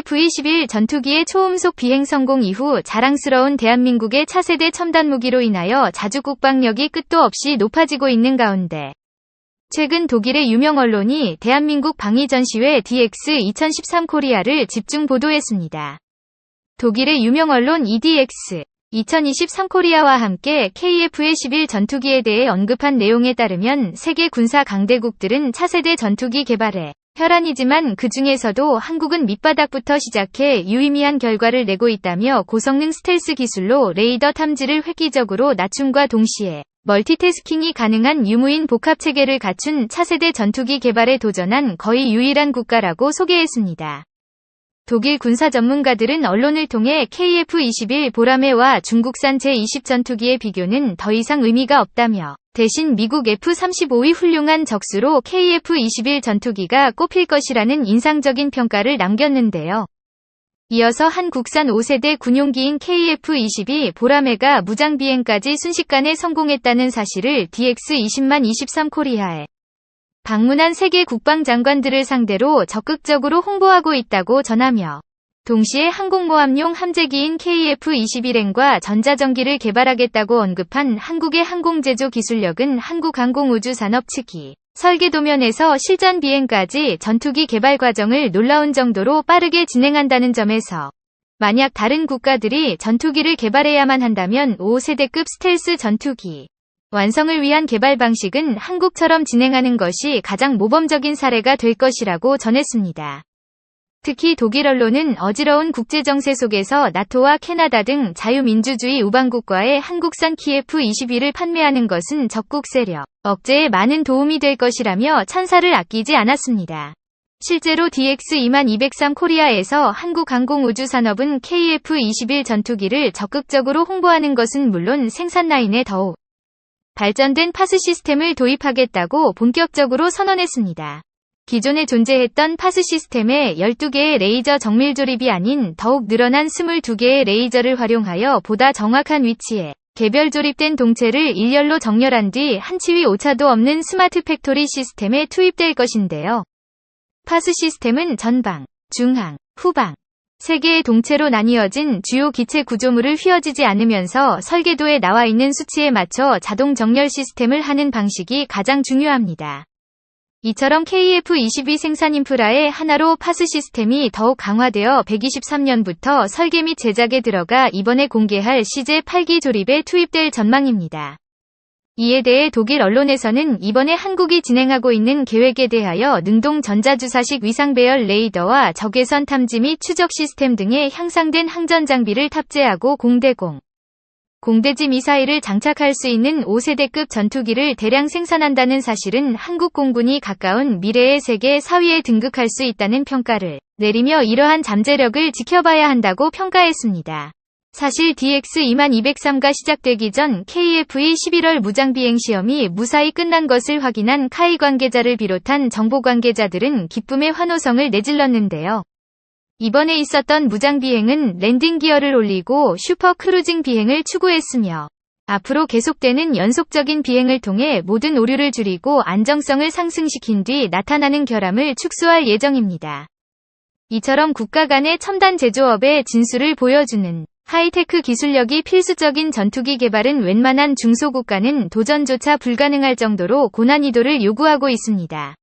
KF-21 전투기의 초음속 비행 성공 이후 자랑스러운 대한민국의 차세대 첨단 무기로 인하여 자주 국방력이 끝도 없이 높아지고 있는 가운데 최근 독일의 유명 언론이 대한민국 방위 전시회 DX 2013 코리아를 집중 보도했습니다. 독일의 유명 언론 EDX 2023 코리아와 함께 KF-21 전투기에 대해 언급한 내용에 따르면 세계 군사 강대국들은 차세대 전투기 개발에 혈안이지만 그 중에서도 한국은 밑바닥부터 시작해 유의미한 결과를 내고 있다며 고성능 스텔스 기술로 레이더 탐지를 획기적으로 낮춤과 동시에 멀티태스킹이 가능한 유무인 복합체계를 갖춘 차세대 전투기 개발에 도전한 거의 유일한 국가라고 소개했습니다. 독일 군사 전문가들은 언론을 통해 KF-21 보라매와 중국산 제-20 전투기의 비교는 더 이상 의미가 없다며 대신 미국 F-35의 훌륭한 적수로 KF-21 전투기가 꼽힐 것이라는 인상적인 평가를 남겼는데요. 이어서 한국산 5세대 군용기인 KF-22 보라매가 무장비행까지 순식간에 성공했다는 사실을 DX2023 코리아에 방문한 세계 국방장관들을 상대로 적극적으로 홍보하고 있다고 전하며 동시에 항공모함용 함재기인 KF-21N과 전자전기를 개발하겠다고 언급한 한국의 항공제조 기술력은 한국항공우주산업 측이 설계도면에서 실전 비행까지 전투기 개발 과정을 놀라운 정도로 빠르게 진행한다는 점에서 만약 다른 국가들이 전투기를 개발해야만 한다면 5세대급 스텔스 전투기 완성을 위한 개발 방식은 한국처럼 진행하는 것이 가장 모범적인 사례가 될 것이라고 전했습니다. 특히 독일 언론은 어지러운 국제정세 속에서 나토와 캐나다 등 자유민주주의 우방국과의 한국산 KF-21을 판매하는 것은 적국 세력 억제에 많은 도움이 될 것이라며 찬사를 아끼지 않았습니다. 실제로 DX2203 코리아에서 한국항공우주산업은 KF-21 전투기를 적극적으로 홍보하는 것은 물론 생산 라인에 더욱 발전된 파스 시스템을 도입하겠다고 본격적으로 선언했습니다. 기존에 존재했던 파스 시스템에 12개의 레이저 정밀 조립이 아닌 더욱 늘어난 22개의 레이저를 활용하여 보다 정확한 위치에 개별 조립된 동체를 일렬로 정렬한 뒤 한치위 오차도 없는 스마트 팩토리 시스템에 투입될 것인데요. 파스 시스템은 전방, 중앙, 후방 3개의 동체로 나뉘어진 주요 기체 구조물을 휘어지지 않으면서 설계도에 나와 있는 수치에 맞춰 자동 정렬 시스템을 하는 방식이 가장 중요합니다. 이처럼 KF-22 생산 인프라의 하나로 파스 시스템이 더욱 강화되어 123년부터 설계 및 제작에 들어가 이번에 공개할 CJ-8기 조립에 투입될 전망입니다. 이에 대해 독일 언론에서는 이번에 한국이 진행하고 있는 계획에 대하여 능동 전자주사식 위상배열 레이더와 적외선 탐지 및 추적 시스템 등의 향상된 항전 장비를 탑재하고 공대지 미사일을 장착할 수 있는 5세대급 전투기를 대량 생산한다는 사실은 한국 공군이 가까운 미래의 세계 4위에 등극할 수 있다는 평가를 내리며 이러한 잠재력을 지켜봐야 한다고 평가했습니다. 사실 DX2203가 시작되기 전 KF의 11월 무장비행 시험이 무사히 끝난 것을 확인한 카이 관계자를 비롯한 정보 관계자들은 기쁨의 환호성을 내질렀는데요. 이번에 있었던 무장비행은 랜딩 기어를 올리고 슈퍼 크루징 비행을 추구했으며 앞으로 계속되는 연속적인 비행을 통해 모든 오류를 줄이고 안정성을 상승시킨 뒤 나타나는 결함을 축소할 예정입니다. 이처럼 국가 간의 첨단 제조업의 진수를 보여주는 하이테크 기술력이 필수적인 전투기 개발은 웬만한 중소국가는 도전조차 불가능할 정도로 고난이도를 요구하고 있습니다.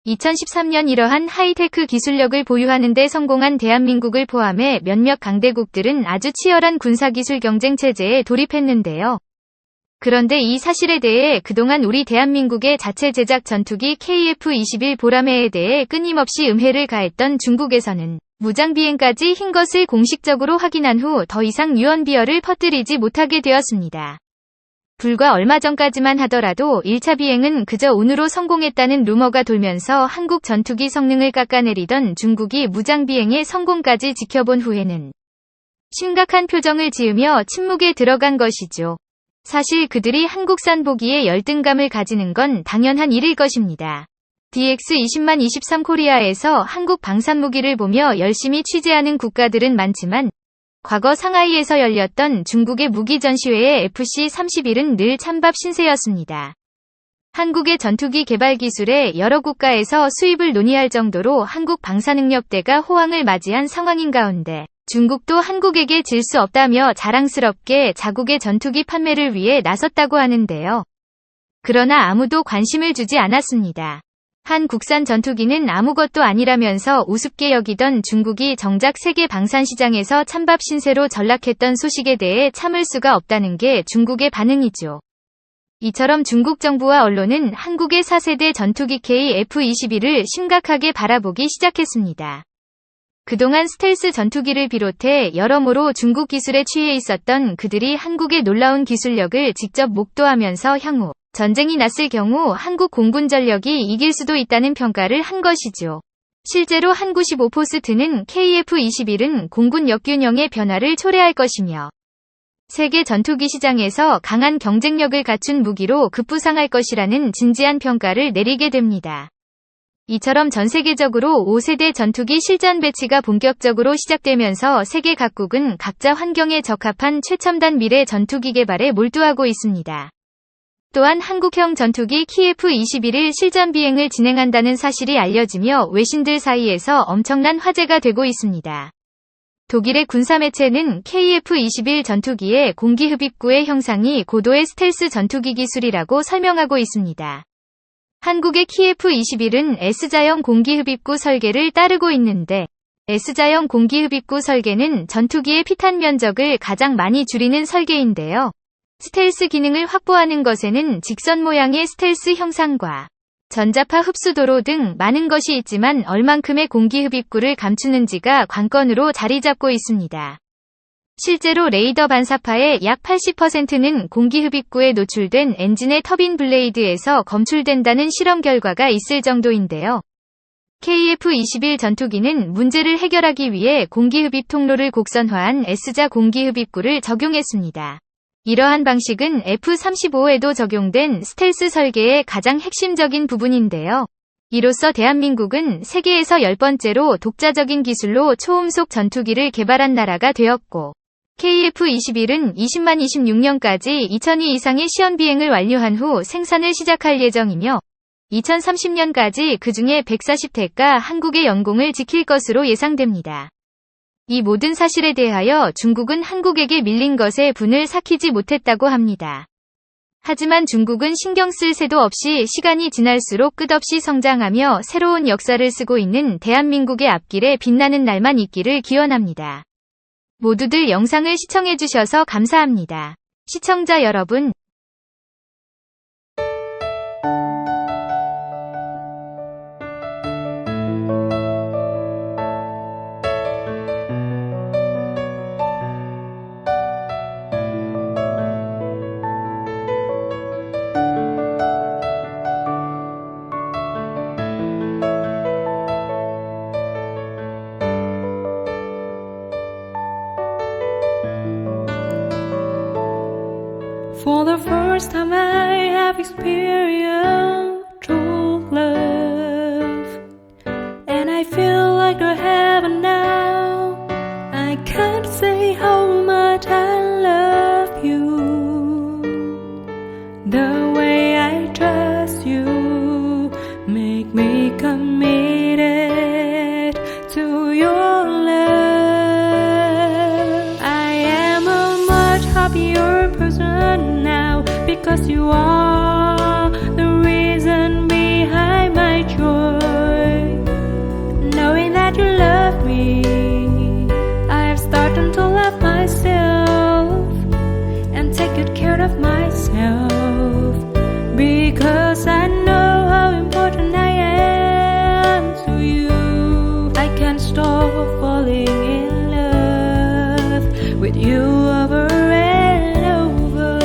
2013년 이러한 하이테크 기술력을 보유하는 데 성공한 대한민국을 포함해 몇몇 강대국들은 아주 치열한 군사기술 경쟁 체제에 돌입했는데요. 그런데 이 사실에 대해 그동안 우리 대한민국의 자체 제작 전투기 KF-21 보라매에 대해 끊임없이 음해를 가했던 중국에서는 무장비행까지 흰 것을 공식적으로 확인한 후 더 이상 유언비어를 퍼뜨리지 못하게 되었습니다. 불과 얼마 전까지만 하더라도 1차 비행은 그저 운으로 성공했다는 루머가 돌면서 한국 전투기 성능을 깎아내리던 중국이 무장비행의 성공까지 지켜본 후에는 심각한 표정을 지으며 침묵에 들어간 것이죠. 사실 그들이 한국산 보기에 열등감을 가지는 건 당연한 일일 것입니다. DX2023 코리아에서 한국 방산무기를 보며 열심히 취재하는 국가들은 많지만 과거 상하이에서 열렸던 중국의 무기 전시회의 FC31은 늘 찬밥 신세였습니다. 한국의 전투기 개발 기술에 여러 국가에서 수입을 논의할 정도로 한국 방사능력대가 호황을 맞이한 상황인 가운데 중국도 한국에게 질 수 없다며 자랑스럽게 자국의 전투기 판매를 위해 나섰다고 하는데요. 그러나 아무도 관심을 주지 않았습니다. 한 국산 전투기는 아무것도 아니라면서 우습게 여기던 중국이 정작 세계 방산 시장에서 찬밥 신세로 전락했던 소식에 대해 참을 수가 없다는 게 중국의 반응이죠. 이처럼 중국 정부와 언론은 한국의 4세대 전투기 KF-21을 심각하게 바라보기 시작했습니다. 그동안 스텔스 전투기를 비롯해 여러모로 중국 기술에 취해 있었던 그들이 한국의 놀라운 기술력을 직접 목도하면서 향후 전쟁이 났을 경우 한국 공군 전력이 이길 수도 있다는 평가를 한 것이죠. 실제로 한 95포스트는 KF-21은 공군 역균형의 변화를 초래할 것이며 세계 전투기 시장에서 강한 경쟁력을 갖춘 무기로 급부상할 것이라는 진지한 평가를 내리게 됩니다. 이처럼 전 세계적으로 5세대 전투기 실전 배치가 본격적으로 시작되면서 세계 각국은 각자 환경에 적합한 최첨단 미래 전투기 개발에 몰두하고 있습니다. 또한 한국형 전투기 KF-21을 실전 비행을 진행한다는 사실이 알려지며 외신들 사이에서 엄청난 화제가 되고 있습니다. 독일의 군사매체는 KF-21 전투기의 공기흡입구의 형상이 고도의 스텔스 전투기 기술이라고 설명하고 있습니다. 한국의 KF-21은 S자형 공기흡입구 설계를 따르고 있는데 S자형 공기흡입구 설계는 전투기의 피탄 면적을 가장 많이 줄이는 설계인데요. 스텔스 기능을 확보하는 것에는 직선 모양의 스텔스 형상과 전자파 흡수도로 등 많은 것이 있지만 얼만큼의 공기흡입구를 감추는지가 관건으로 자리 잡고 있습니다. 실제로 레이더 반사파의 약 80%는 공기흡입구에 노출된 엔진의 터빈 블레이드에서 검출된다는 실험 결과가 있을 정도인데요. KF-21 전투기는 문제를 해결하기 위해 공기흡입 통로를 곡선화한 S자 공기흡입구를 적용했습니다. 이러한 방식은 F-35에도 적용된 스텔스 설계의 가장 핵심적인 부분인데요. 이로써 대한민국은 세계에서 10번째로 독자적인 기술로 초음속 전투기를 개발한 나라가 되었고 KF-21은 2026년까지 2000위 이상의 시험 비행을 완료한 후 생산을 시작할 예정이며 2030년까지 그중에 140대가 한국의 영공을 지킬 것으로 예상됩니다. 이 모든 사실에 대하여 중국은 한국에게 밀린 것에 분을 삭히지 못했다고 합니다. 하지만 중국은 신경 쓸 새도 없이 시간이 지날수록 끝없이 성장하며 새로운 역사를 쓰고 있는 대한민국의 앞길에 빛나는 날만 있기를 기원합니다. 모두들 영상을 시청해주셔서 감사합니다. 시청자 여러분, For the first time I have experienced true love, and I feel like a heaven now. I can't say how much I love you. The way I trust you make me committed to your love. I am a much happier person now because you are the reason behind my joy. Knowing that you love me, I have started to love myself and take good care of myself, because I know how important I am to you. I can't stop falling in love with you over and over.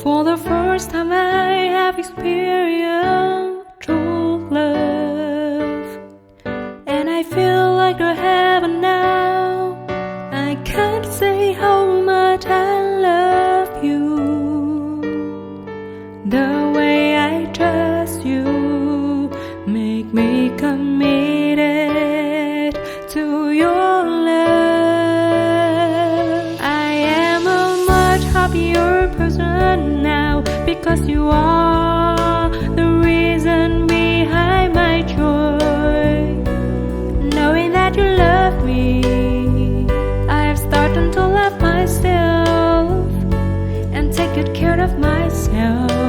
For the first time I have experienced true your person now, because you are the reason behind my joy. Knowing that you love me, I have started to love myself and take good care of myself.